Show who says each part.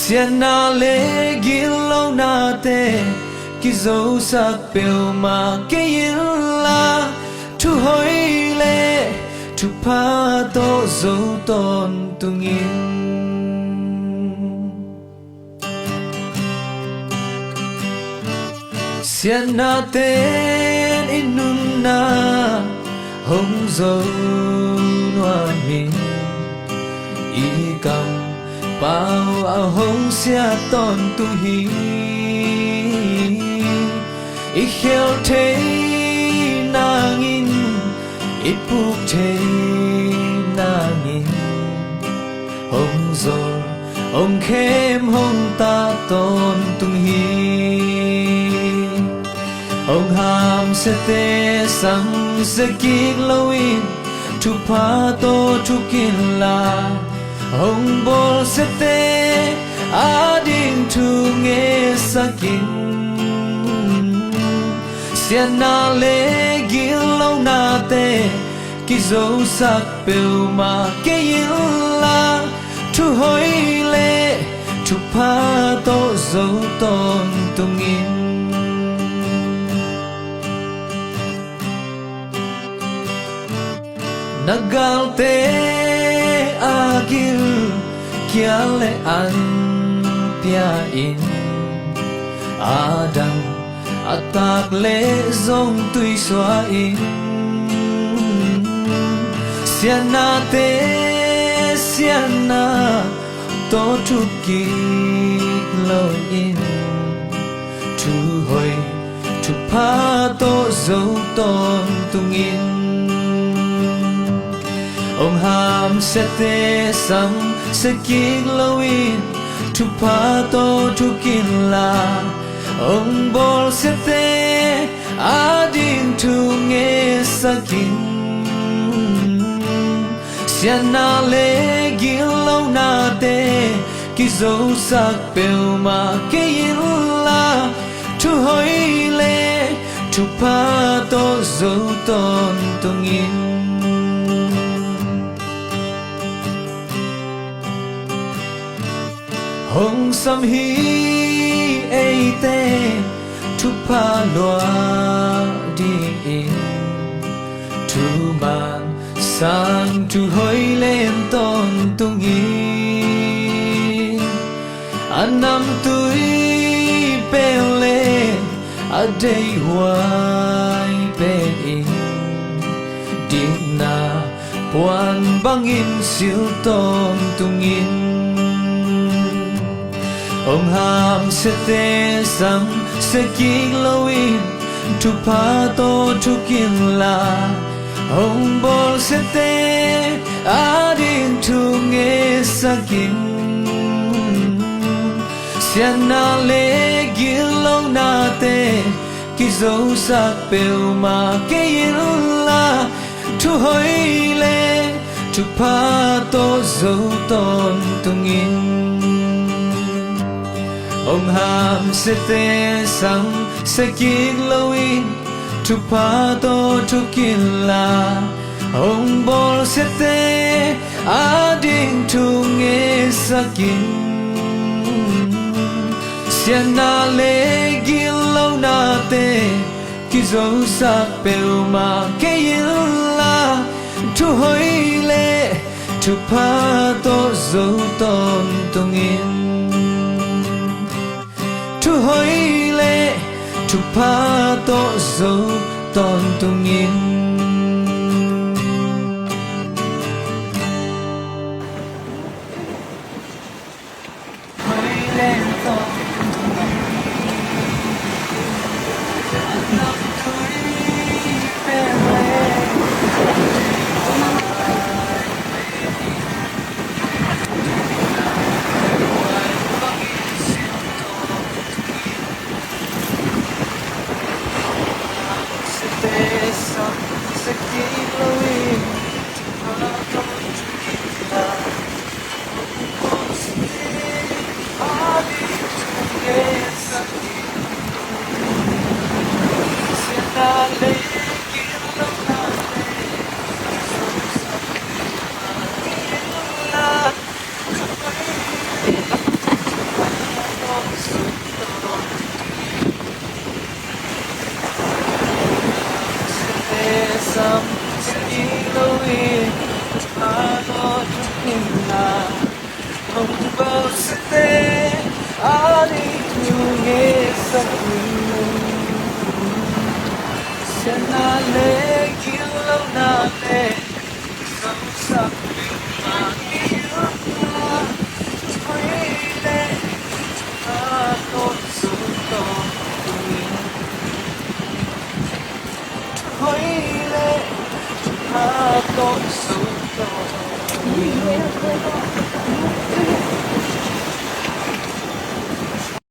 Speaker 1: Siena le gilona te kizo sak pelma kayilla tu hoile tu pa to zo ton tungin Siena ten inuna hong zo noa min ikam bao a hong sia ton tu hi I khel te nangin I puk te nangin hong zor ông khem hong ta ton tung hi ông ham se te sang se kik loin tu pa to tu kin la ông bol se te ading tu nge sakin Siena le gilona te kizo sak pelma kayilla tu hoile tu pa to zo ton tungin Nagalte agil kiale an piain Adam atak le zong tui xóa in Siena te Siena to tu ki lo in tu hoi tu pa to zo ton tung in ông ham se te sang se ki lo in tu pa to tu kin la ông bol se te ading tu nge sakin Siena le gilona te kizo sak pelma kayilla tu hoile tu pa to zo ton tungin hong sam hi ei te tu pa loa di in tu man sang tu hoi lên ton tung in anam tui pele a day wai pe in digna puan bangin sil ton tung in ông ham se te sang se ki loin tu pa to tu kin la ông bol se te ading tu nge sakin Siena le gilona te kizo sak pelma kayilla tu hoile tu pa to zo ton tungin ông ham se te sang se kik loin tu pa to tu kin la ông bol se te ading tu nge sakin Siena le gilona te kizo sak pelma kayilla tu hoile tu pa to zo ton tungin tu hoile tu pa to zo ton tungin hoile ton This kinla humbo sete ali tuge sakwi sena le kilo na le so ma you freele a to so to freele a to so to